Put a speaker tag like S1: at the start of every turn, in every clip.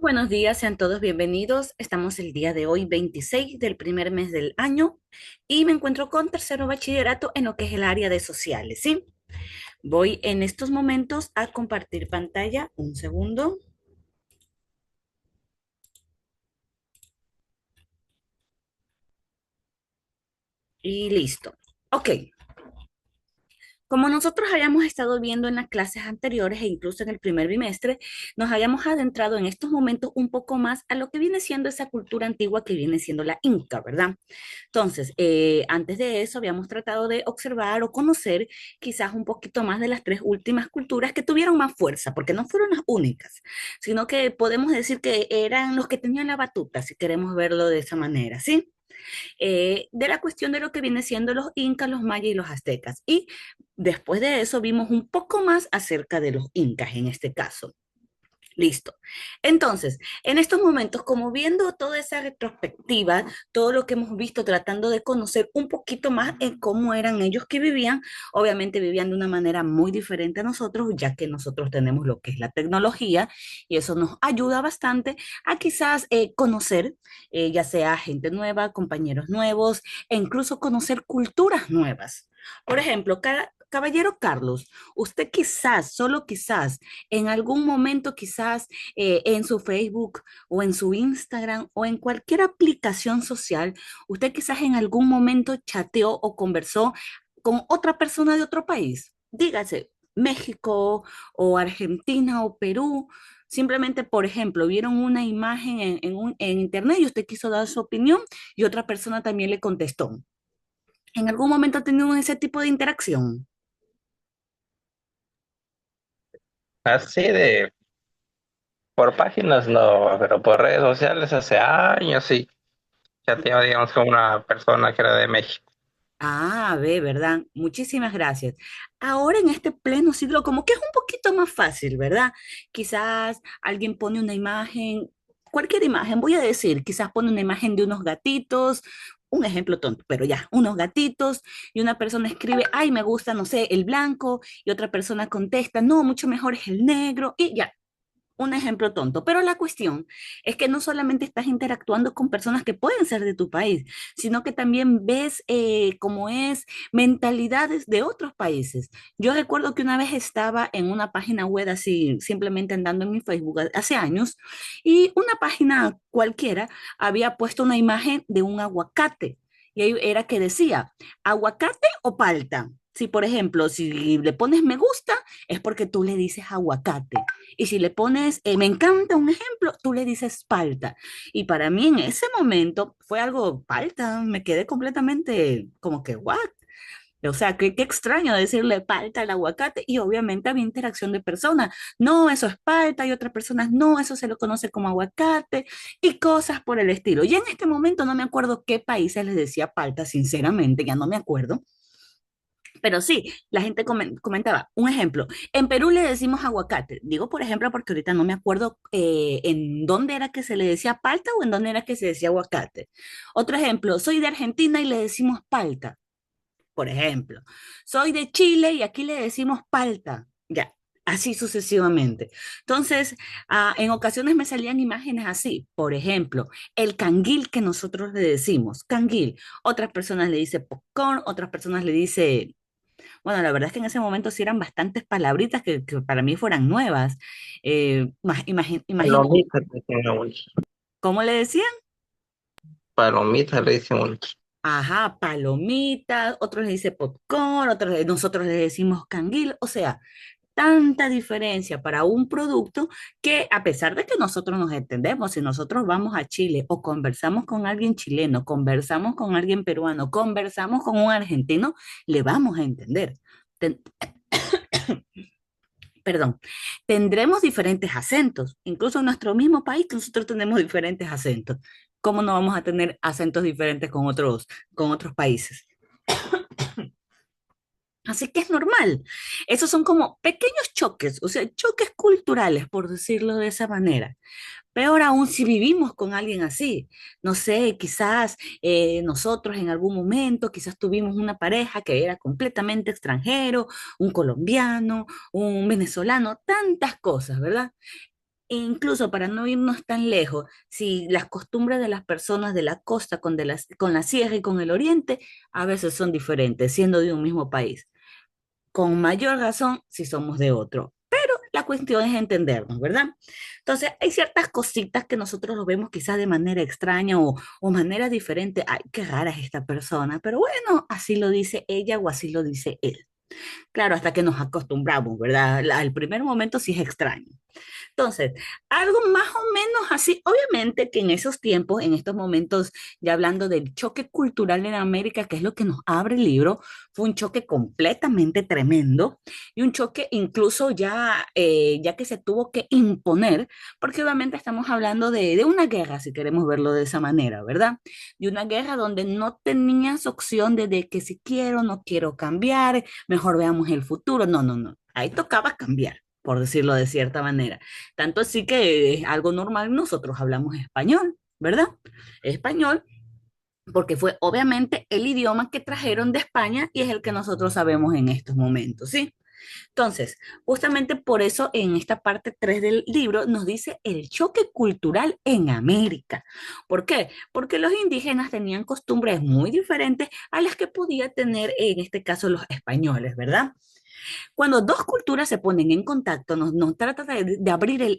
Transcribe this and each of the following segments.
S1: Buenos días, sean todos bienvenidos. Estamos el día de hoy, 26 del primer mes del año, y me encuentro con tercero bachillerato en lo que es el área de sociales, ¿sí? Voy en estos momentos a compartir pantalla. Un segundo y listo. Ok. Como nosotros habíamos estado viendo en las clases anteriores e incluso en el primer bimestre, nos habíamos adentrado en estos momentos un poco más a lo que viene siendo esa cultura antigua que viene siendo la Inca, ¿verdad? Entonces, antes de eso habíamos tratado de observar o conocer quizás un poquito más de las tres últimas culturas que tuvieron más fuerza, porque no fueron las únicas, sino que podemos decir que eran los que tenían la batuta, si queremos verlo de esa manera, ¿sí? De la cuestión de lo que viene siendo los incas, los mayas y los aztecas. Y después de eso vimos un poco más acerca de los incas en este caso. Listo. Entonces, en estos momentos, como viendo toda esa retrospectiva, todo lo que hemos visto, tratando de conocer un poquito más en cómo eran ellos que vivían, obviamente vivían de una manera muy diferente a nosotros, ya que nosotros tenemos lo que es la tecnología y eso nos ayuda bastante a quizás conocer, ya sea gente nueva, compañeros nuevos e incluso conocer culturas nuevas. Por ejemplo, caballero Carlos, usted quizás, solo quizás, en algún momento quizás en su Facebook o en su Instagram o en cualquier aplicación social, usted quizás en algún momento chateó o conversó con otra persona de otro país. Dígase, México o Argentina o Perú. Simplemente, por ejemplo, vieron una imagen en internet y usted quiso dar su opinión y otra persona también le contestó. ¿En algún momento ha tenido ese tipo de interacción?
S2: Así de, por páginas no, pero por redes sociales hace años sí. Ya tengo, digamos, con una persona que era de México.
S1: Ah, ve, ¿verdad? Muchísimas gracias. Ahora en este pleno siglo, como que es un poquito más fácil, ¿verdad? Quizás alguien pone una imagen, cualquier imagen, voy a decir, quizás pone una imagen de unos gatitos, un ejemplo tonto, pero ya, unos gatitos, y una persona escribe, ay, me gusta, no sé, el blanco, y otra persona contesta, no, mucho mejor es el negro, y ya, un ejemplo tonto, pero la cuestión es que no solamente estás interactuando con personas que pueden ser de tu país, sino que también ves cómo es mentalidades de otros países. Yo recuerdo que una vez estaba en una página web así, simplemente andando en mi Facebook hace años, y una página cualquiera había puesto una imagen de un aguacate. Y ahí era que decía, aguacate o palta. Si, por ejemplo, si le pones me gusta, es porque tú le dices aguacate. Y si le pones, me encanta un ejemplo, tú le dices palta. Y para mí en ese momento fue algo palta, me quedé completamente como que, ¿what? O sea, qué extraño decirle palta al aguacate y obviamente había interacción de personas. No, eso es palta y otras personas, no, eso se lo conoce como aguacate y cosas por el estilo. Y en este momento no me acuerdo qué países les decía palta, sinceramente, ya no me acuerdo. Pero sí, la gente comentaba, un ejemplo, en Perú le decimos aguacate. Digo, por ejemplo, porque ahorita no me acuerdo en dónde era que se le decía palta o en dónde era que se decía aguacate. Otro ejemplo, soy de Argentina y le decimos palta, por ejemplo. Soy de Chile y aquí le decimos palta. Ya, así sucesivamente. Entonces, en ocasiones me salían imágenes así. Por ejemplo, el canguil que nosotros le decimos, canguil. Otras personas le dicen popcorn, otras personas le dicen bueno, la verdad es que en ese momento sí eran bastantes palabritas que para mí fueran nuevas. Imagínate,
S2: Palomitas le dicen a muchos.
S1: ¿cómo le decían?
S2: Palomitas le dicen a muchos.
S1: Ajá, palomitas, otros le dicen popcorn, nosotros le decimos canguil, o sea, tanta diferencia para un producto que a pesar de que nosotros nos entendemos, si nosotros vamos a Chile o conversamos con alguien chileno, conversamos con alguien peruano, conversamos con un argentino, le vamos a entender. Ten- perdón, tendremos diferentes acentos, incluso en nuestro mismo país que nosotros tenemos diferentes acentos. ¿Cómo no vamos a tener acentos diferentes con otros países? Así que es normal. Esos son como pequeños choques, o sea, choques culturales, por decirlo de esa manera. Peor aún si vivimos con alguien así. No sé, quizás nosotros en algún momento, quizás tuvimos una pareja que era completamente extranjero, un colombiano, un venezolano, tantas cosas, ¿verdad? E incluso para no irnos tan lejos, si las costumbres de las personas de la costa con la sierra y con el oriente a veces son diferentes, siendo de un mismo país, con mayor razón si somos de otro. Pero la cuestión es entendernos, ¿verdad? Entonces, hay ciertas cositas que nosotros lo vemos quizás de manera extraña o manera diferente. Ay, qué rara es esta persona, pero bueno, así lo dice ella o así lo dice él. Claro, hasta que nos acostumbramos, ¿verdad? Al primer momento sí es extraño. Entonces, algo más o menos así, obviamente que en esos tiempos, en estos momentos, ya hablando del choque cultural en América, que es lo que nos abre el libro, fue un choque completamente tremendo y un choque incluso ya, ya que se tuvo que imponer, porque obviamente estamos hablando de una guerra, si queremos verlo de esa manera, ¿verdad? De una guerra donde no tenías opción de que si quiero, no quiero cambiar, mejor veamos el futuro. No, no, no. Ahí tocaba cambiar, por decirlo de cierta manera. Tanto así que es algo normal, nosotros hablamos español, ¿verdad? Español, porque fue obviamente el idioma que trajeron de España y es el que nosotros sabemos en estos momentos, ¿sí? Entonces, justamente por eso en esta parte 3 del libro nos dice el choque cultural en América. ¿Por qué? Porque los indígenas tenían costumbres muy diferentes a las que podía tener en este caso los españoles, ¿verdad? Cuando dos culturas se ponen en contacto, nos trata de abrir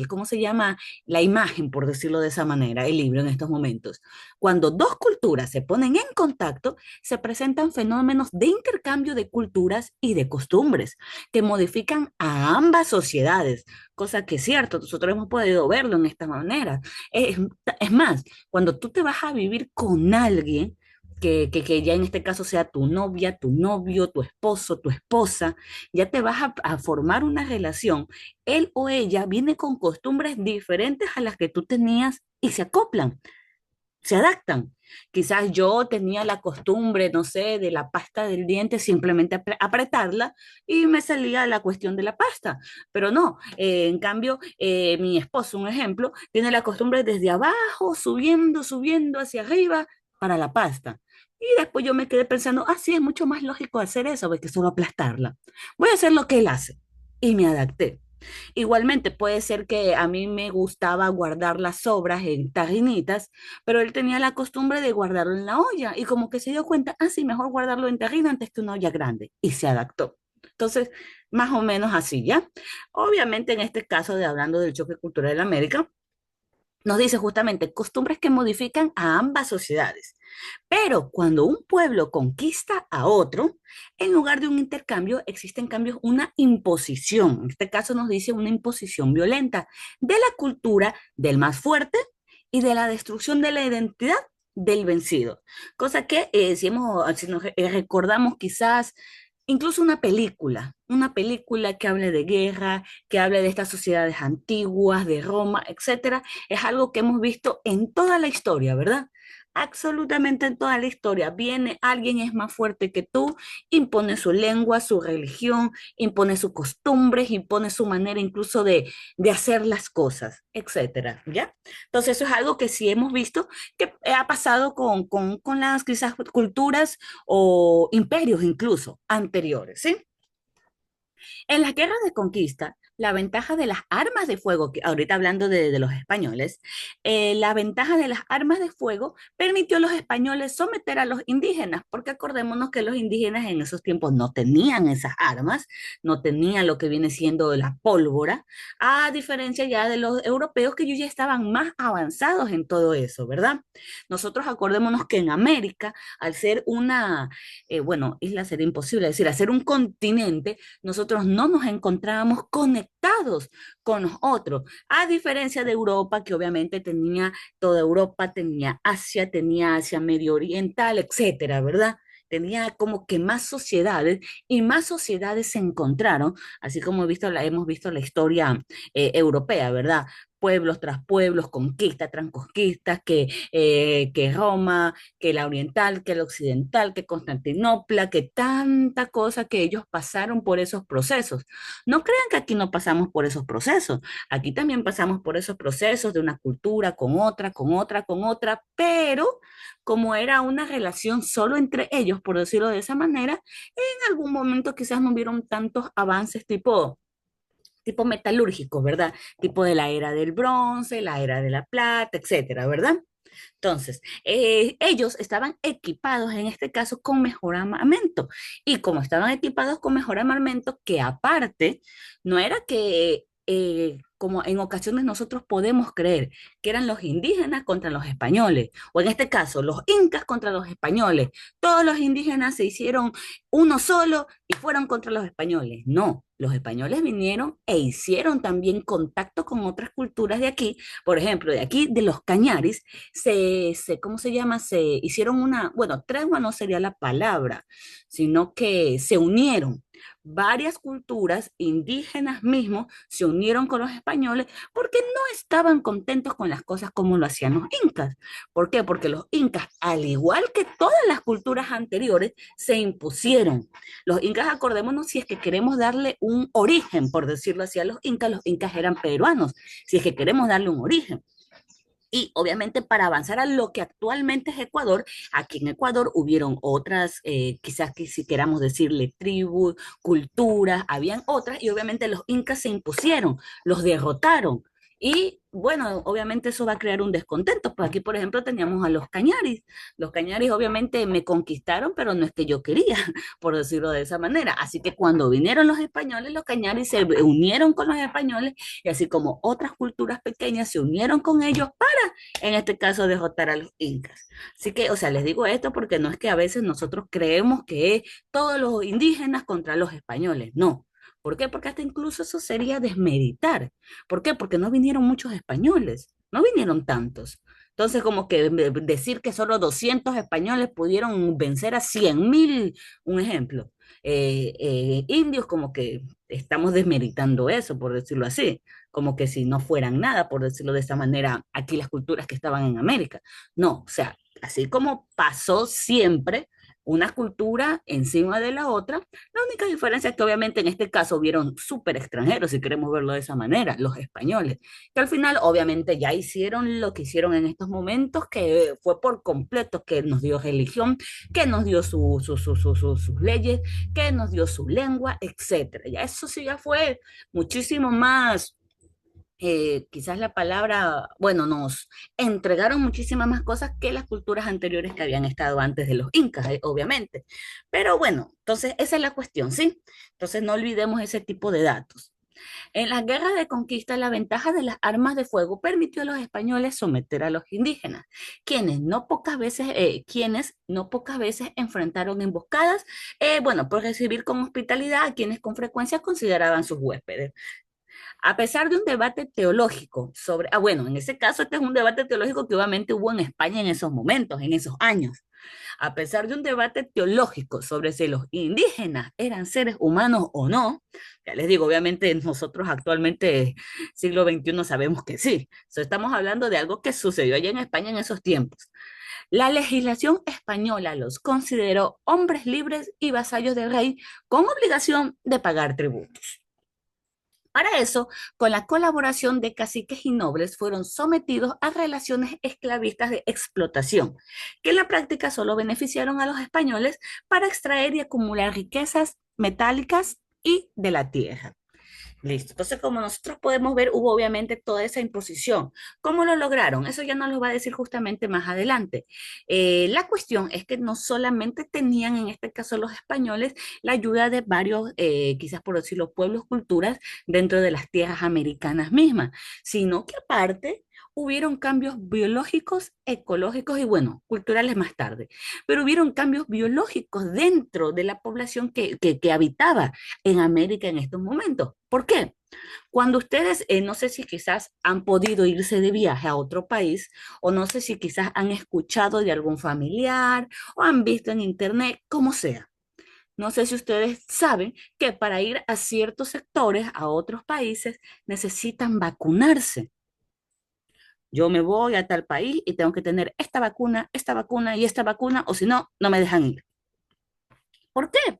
S1: ¿cómo se llama? La imagen, por decirlo de esa manera, el libro en estos momentos. Cuando dos culturas se ponen en contacto, se presentan fenómenos de intercambio de culturas y de costumbres que modifican a ambas sociedades, cosa que es cierto, nosotros hemos podido verlo en esta manera. Es, es más, cuando tú te vas a vivir con alguien, que ya en este caso sea tu novia, tu novio, tu esposo, tu esposa, ya te vas a formar una relación. Él o ella viene con costumbres diferentes a las que tú tenías y se acoplan, se adaptan. Quizás yo tenía la costumbre, no sé, de la pasta del diente, simplemente apretarla y me salía la cuestión de la pasta. Pero no, en cambio, mi esposo, un ejemplo, tiene la costumbre desde abajo, subiendo, subiendo hacia arriba para la pasta. Y después yo me quedé pensando, ah, sí, es mucho más lógico hacer eso que solo aplastarla. Voy a hacer lo que él hace. Y me adapté. Igualmente, puede ser que a mí me gustaba guardar las sobras en tarrinitas, pero él tenía la costumbre de guardarlo en la olla y como que se dio cuenta, ah, sí, mejor guardarlo en tarrina antes que una olla grande y se adaptó. Entonces, más o menos así, ¿ya? Obviamente, en este caso de hablando del choque cultural de América, nos dice justamente costumbres que modifican a ambas sociedades. Pero cuando un pueblo conquista a otro, en lugar de un intercambio, existen cambios, una imposición. En este caso nos dice una imposición violenta de la cultura del más fuerte y de la destrucción de la identidad del vencido. Cosa que si nos recordamos quizás incluso una película que hable de guerra, que hable de estas sociedades antiguas, de Roma, etcétera, es algo que hemos visto en toda la historia, ¿verdad? Absolutamente en toda la historia. Viene alguien, es más fuerte que tú, impone su lengua, su religión, impone sus costumbres, impone su manera incluso de hacer las cosas, etcétera, ¿ya? Entonces eso es algo que sí hemos visto que ha pasado con las quizás culturas o imperios incluso anteriores, ¿sí? En las guerras de conquista, la ventaja de las armas de fuego, que ahorita hablando de los españoles, la ventaja de las armas de fuego permitió a los españoles someter a los indígenas, porque acordémonos que los indígenas en esos tiempos no tenían esas armas, no tenían lo que viene siendo la pólvora, a diferencia ya de los europeos que ellos ya estaban más avanzados en todo eso, ¿verdad? Nosotros acordémonos que en América, al ser una, bueno, isla sería imposible decir, al ser un continente, nosotros no nos encontrábamos conectados con los otros, a diferencia de Europa, que obviamente tenía toda Europa, tenía Asia Medio Oriental, etcétera, ¿verdad? Tenía como que más sociedades y más sociedades se encontraron, así como hemos visto la historia europea, ¿verdad? Pueblos tras pueblos, conquista tras conquistas, que Roma, que la oriental, que la occidental, que Constantinopla, que tanta cosa que ellos pasaron por esos procesos. No crean que aquí no pasamos por esos procesos. Aquí también pasamos por esos procesos de una cultura con otra, con otra, con otra, pero como era una relación solo entre ellos, por decirlo de esa manera, en algún momento quizás no hubieron tantos avances tipo tipo metalúrgicos, ¿verdad? Tipo de la era del bronce, la era de la plata, etcétera, ¿verdad? Entonces, ellos estaban equipados en este caso con mejor armamento. Y como estaban equipados con mejor armamento, que aparte, no era que, como en ocasiones nosotros podemos creer, que eran los indígenas contra los españoles, o en este caso, los incas contra los españoles. Todos los indígenas se hicieron uno solo y fueron contra los españoles. No, los españoles vinieron e hicieron también contacto con otras culturas de aquí, por ejemplo, de aquí, de los Cañaris, ¿cómo se llama? Se hicieron una, bueno, tregua no sería la palabra, sino que se unieron. Varias culturas indígenas mismos se unieron con los españoles porque no estaban contentos con las cosas como lo hacían los incas. ¿Por qué? Porque los incas, al igual que todas las culturas anteriores, se impusieron. Los incas, acordémonos, si es que queremos darle un origen, por decirlo así, a los incas eran peruanos, si es que queremos darle un origen. Y obviamente para avanzar a lo que actualmente es Ecuador, aquí en Ecuador hubieron otras, quizás que si queramos decirle tribus, culturas, habían otras y obviamente los incas se impusieron, los derrotaron. Y bueno, obviamente eso va a crear un descontento. Pues aquí, por ejemplo, teníamos a los cañaris. Los cañaris obviamente me conquistaron, pero no es que yo quería, por decirlo de esa manera. Así que cuando vinieron los españoles, los cañaris se unieron con los españoles y así como otras culturas pequeñas se unieron con ellos en este caso derrotar a los incas. Así que, o sea, les digo esto porque no es que a veces nosotros creemos que es todos los indígenas contra los españoles, no. ¿Por qué? Porque hasta incluso eso sería desmeditar. ¿Por qué? Porque no vinieron muchos españoles, no vinieron tantos. Entonces, como que decir que solo 200 españoles pudieron vencer a 100.000, un ejemplo, indios, como que estamos desmeritando eso, por decirlo así, como que si no fueran nada, por decirlo de esa manera, aquí las culturas que estaban en América. No, o sea, así como pasó siempre una cultura encima de la otra, la única diferencia es que obviamente en este caso hubieron súper extranjeros, si queremos verlo de esa manera, los españoles, que al final obviamente ya hicieron lo que hicieron en estos momentos, que fue por completo, que nos dio religión, que nos dio sus leyes, que nos dio su lengua, etcétera. Ya eso sí ya fue muchísimo más, quizás la palabra, bueno, nos entregaron muchísimas más cosas que las culturas anteriores que habían estado antes de los incas, obviamente. Pero bueno, entonces esa es la cuestión, ¿sí? Entonces no olvidemos ese tipo de datos. En las guerras de conquista, la ventaja de las armas de fuego permitió a los españoles someter a los indígenas, quienes no pocas veces enfrentaron emboscadas, bueno, por recibir con hospitalidad a quienes con frecuencia consideraban sus huéspedes. A pesar de un debate teológico sobre, bueno, en ese caso este es un debate teológico que obviamente hubo en España en esos momentos, en esos años. A pesar de un debate teológico sobre si los indígenas eran seres humanos o no, ya les digo, obviamente nosotros actualmente, siglo XXI, sabemos que sí. So, estamos hablando de algo que sucedió allá en España en esos tiempos. La legislación española los consideró hombres libres y vasallos del rey con obligación de pagar tributos. Para eso, con la colaboración de caciques y nobles, fueron sometidos a relaciones esclavistas de explotación, que en la práctica solo beneficiaron a los españoles para extraer y acumular riquezas metálicas y de la tierra. Listo. Entonces, como nosotros podemos ver, hubo obviamente toda esa imposición. ¿Cómo lo lograron? Eso ya nos lo va a decir justamente más adelante. La cuestión es que no solamente tenían, en este caso los españoles, la ayuda de varios, quizás por decirlo, pueblos, culturas dentro de las tierras americanas mismas, sino que aparte hubieron cambios biológicos, ecológicos y, bueno, culturales más tarde. Pero hubieron cambios biológicos dentro de la población que habitaba en América en estos momentos. ¿Por qué? Cuando ustedes, no sé si quizás han podido irse de viaje a otro país o no sé si quizás han escuchado de algún familiar o han visto en internet, como sea. No sé si ustedes saben que para ir a ciertos sectores, a otros países, necesitan vacunarse. Yo me voy a tal país y tengo que tener esta vacuna y esta vacuna, o si no, no me dejan ir. ¿Por qué?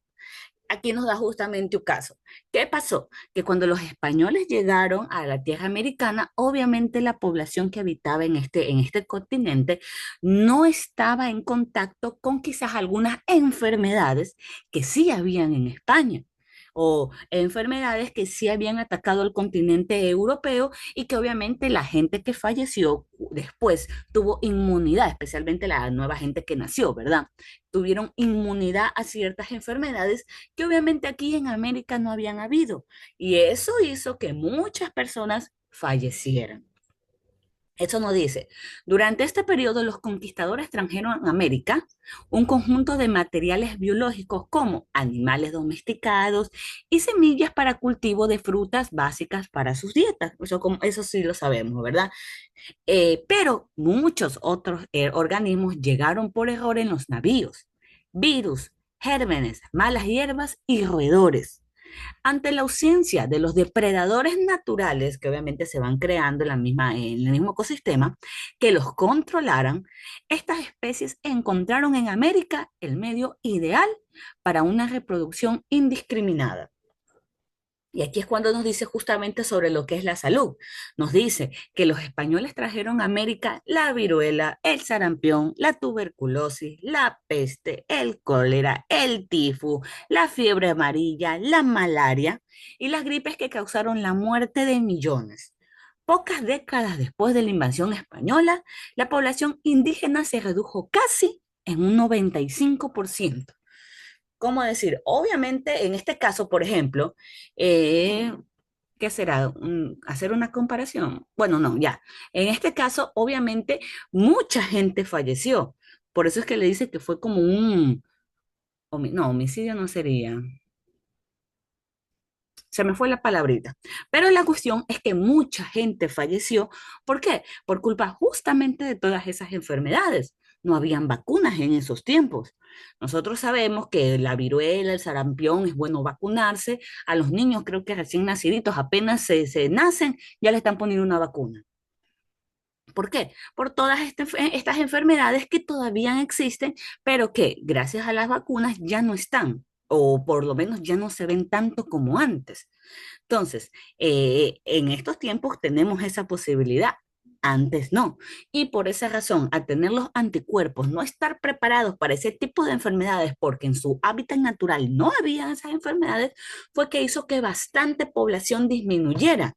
S1: Aquí nos da justamente un caso. ¿Qué pasó? Que cuando los españoles llegaron a la tierra americana, obviamente la población que habitaba en este continente no estaba en contacto con quizás algunas enfermedades que sí habían en España. o enfermedades que sí habían atacado al continente europeo y que obviamente la gente que falleció después tuvo inmunidad, especialmente la nueva gente que nació, ¿verdad? Tuvieron inmunidad a ciertas enfermedades que obviamente aquí en América no habían habido. Y eso hizo que muchas personas fallecieran. Eso nos dice, durante este periodo los conquistadores trajeron a América un conjunto de materiales biológicos como animales domesticados y semillas para cultivo de frutas básicas para sus dietas. Eso sí lo sabemos, ¿verdad? Pero muchos otros organismos llegaron por error en los navíos. Virus, gérmenes, malas hierbas y roedores. Ante la ausencia de los depredadores naturales, que obviamente se van creando en el mismo ecosistema, que los controlaran, estas especies encontraron en América el medio ideal para una reproducción indiscriminada. Y aquí es cuando nos dice justamente sobre lo que es la salud. Nos dice que los españoles trajeron a América la viruela, el sarampión, la tuberculosis, la peste, el cólera, el tifus, la fiebre amarilla, la malaria y las gripes que causaron la muerte de millones. Pocas décadas después de la invasión española, la población indígena se redujo casi en un 95%. ¿Cómo decir? Obviamente, en este caso, por ejemplo, eh, ¿qué será? ¿Hacer una comparación? Bueno, no, ya. En este caso, obviamente, mucha gente falleció. Por eso es que le dice que fue como no, homicidio no sería. Se me fue la palabrita. Pero la cuestión es que mucha gente falleció. ¿Por qué? Por culpa justamente de todas esas enfermedades. No habían vacunas en esos tiempos. Nosotros sabemos que la viruela, el sarampión, es bueno vacunarse. A los niños, creo que recién naciditos, apenas se nacen, ya le están poniendo una vacuna. ¿Por qué? Por todas estas enfermedades que todavía existen, pero que gracias a las vacunas ya no están, o por lo menos ya no se ven tanto como antes. Entonces, en estos tiempos tenemos esa posibilidad. Antes no. Y por esa razón, al tener los anticuerpos, no estar preparados para ese tipo de enfermedades, porque en su hábitat natural no había esas enfermedades, fue que hizo que bastante población disminuyera.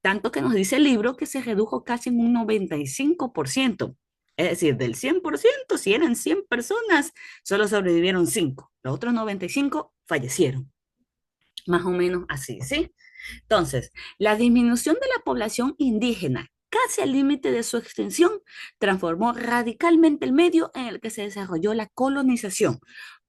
S1: Tanto que nos dice el libro que se redujo casi en un 95%. Es decir, del 100%, si eran 100 personas, solo sobrevivieron 5. Los otros 95 fallecieron. Más o menos así, ¿sí? Entonces, la disminución de la población indígena casi al límite de su extensión transformó radicalmente el medio en el que se desarrolló la colonización,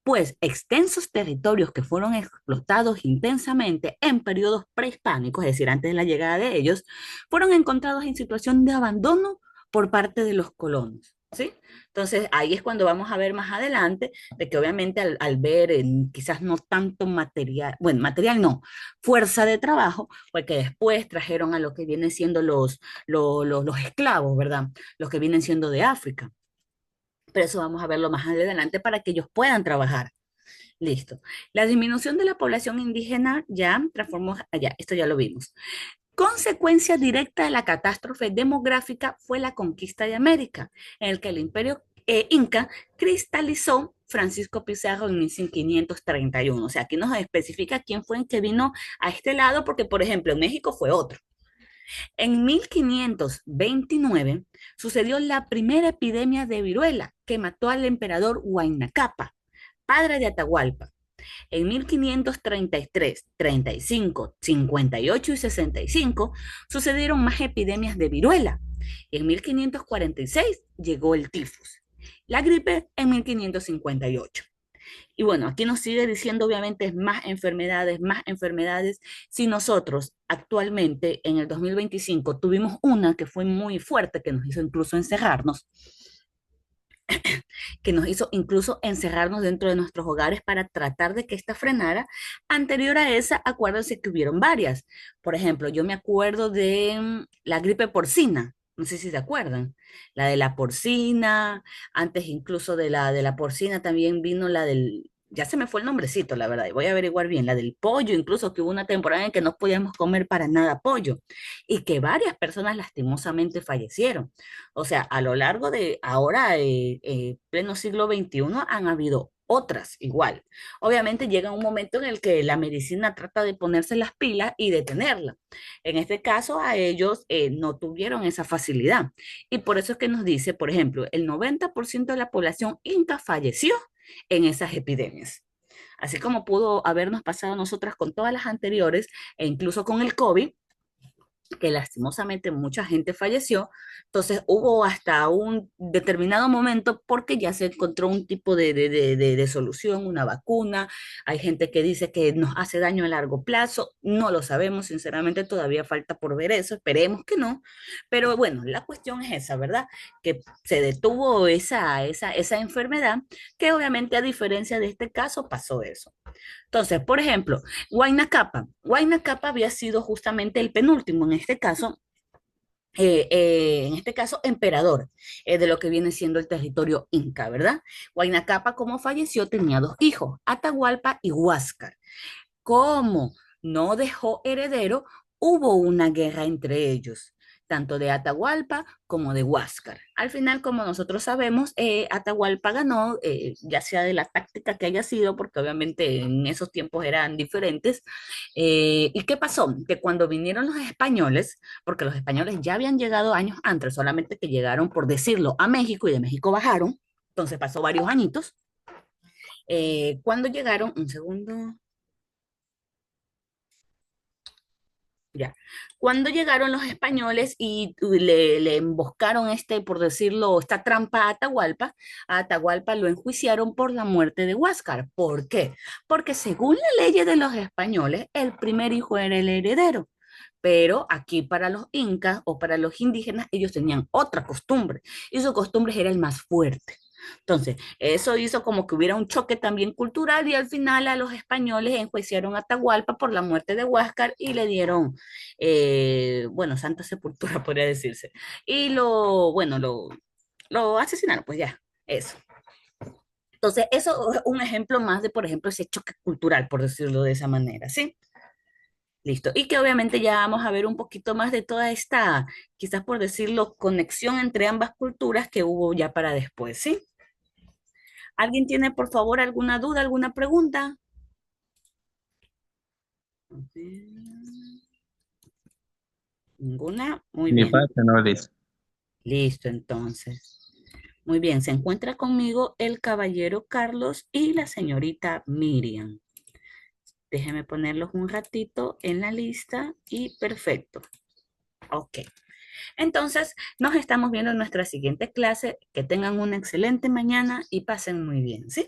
S1: pues extensos territorios que fueron explotados intensamente en periodos prehispánicos, es decir, antes de la llegada de ellos, fueron encontrados en situación de abandono por parte de los colonos. ¿Sí? Entonces ahí es cuando vamos a ver más adelante de que obviamente al ver quizás no tanto material, bueno, material no, fuerza de trabajo, porque después trajeron a lo que vienen siendo los esclavos, ¿verdad? Los que vienen siendo de África. Pero eso vamos a verlo más adelante para que ellos puedan trabajar. Listo. La disminución de la población indígena ya transformó, ya, esto ya lo vimos. Consecuencia directa de la catástrofe demográfica fue la conquista de América, en el que el imperio inca cristalizó Francisco Pizarro en 1531. O sea, aquí nos especifica quién fue el que vino a este lado, porque, por ejemplo, en México fue otro. En 1529 sucedió la primera epidemia de viruela que mató al emperador Huayna Cápac, padre de Atahualpa. En 1533, 35, 58 y 65 sucedieron más epidemias de viruela. Y en 1546 llegó el tifus. La gripe en 1558. Y bueno, aquí nos sigue diciendo obviamente más enfermedades, más enfermedades. Si nosotros actualmente en el 2025 tuvimos una que fue muy fuerte, que nos hizo incluso encerrarnos, que nos hizo incluso encerrarnos dentro de nuestros hogares para tratar de que esta frenara. Anterior a esa, acuérdense que hubieron varias. Por ejemplo, yo me acuerdo de la gripe porcina. No sé si se acuerdan. La de la porcina, antes incluso de la porcina también vino la del, ya se me fue el nombrecito, la verdad, y voy a averiguar bien, la del pollo, incluso que hubo una temporada en que no podíamos comer para nada pollo y que varias personas lastimosamente fallecieron. O sea, a lo largo de ahora, pleno siglo XXI, han habido otras igual. Obviamente llega un momento en el que la medicina trata de ponerse las pilas y detenerla. En este caso, a ellos no tuvieron esa facilidad. Y por eso es que nos dice, por ejemplo, el 90% de la población inca falleció en esas epidemias. Así como pudo habernos pasado a nosotras con todas las anteriores e incluso con el COVID, que lastimosamente mucha gente falleció. Entonces hubo hasta un determinado momento porque ya se encontró un tipo de solución, una vacuna. Hay gente que dice que nos hace daño a largo plazo. No lo sabemos, sinceramente todavía falta por ver eso. Esperemos que no. Pero bueno, la cuestión es esa, ¿verdad? Que se detuvo esa enfermedad, que obviamente a diferencia de este caso pasó eso. Entonces, por ejemplo, Huayna Capa. Huayna Capa había sido justamente el penúltimo, en este caso, emperador de lo que viene siendo el territorio inca, ¿verdad? Huayna Capa, como falleció, tenía dos hijos, Atahualpa y Huáscar. Como no dejó heredero, hubo una guerra entre ellos, tanto de Atahualpa como de Huáscar. Al final, como nosotros sabemos, Atahualpa ganó, ya sea de la táctica que haya sido, porque obviamente en esos tiempos eran diferentes. ¿Y qué pasó? Que cuando vinieron los españoles, porque los españoles ya habían llegado años antes, solamente que llegaron, por decirlo, a México y de México bajaron, entonces pasó varios añitos. Cuando llegaron, un segundo, ya. Cuando llegaron los españoles y le emboscaron por decirlo, esta trampa a Atahualpa lo enjuiciaron por la muerte de Huáscar. ¿Por qué? Porque según la ley de los españoles, el primer hijo era el heredero. Pero aquí para los incas o para los indígenas, ellos tenían otra costumbre y su costumbre era el más fuerte. Entonces, eso hizo como que hubiera un choque también cultural y al final a los españoles enjuiciaron a Atahualpa por la muerte de Huáscar y le dieron, bueno, santa sepultura, podría decirse. Y lo asesinaron, pues ya, eso. Entonces, eso es un ejemplo más de, por ejemplo, ese choque cultural, por decirlo de esa manera, ¿sí? Listo. Y que obviamente ya vamos a ver un poquito más de toda esta, quizás por decirlo, conexión entre ambas culturas que hubo ya para después, ¿sí? ¿Alguien tiene, por favor, alguna duda, alguna pregunta? A ver, ninguna. Muy
S2: Mi
S1: bien.
S2: parte no dice.
S1: Listo, entonces. Muy bien. Se encuentra conmigo el caballero Carlos y la señorita Miriam. Déjeme ponerlos un ratito en la lista y perfecto. Ok. Entonces, nos estamos viendo en nuestra siguiente clase. Que tengan una excelente mañana y pasen muy bien, ¿sí?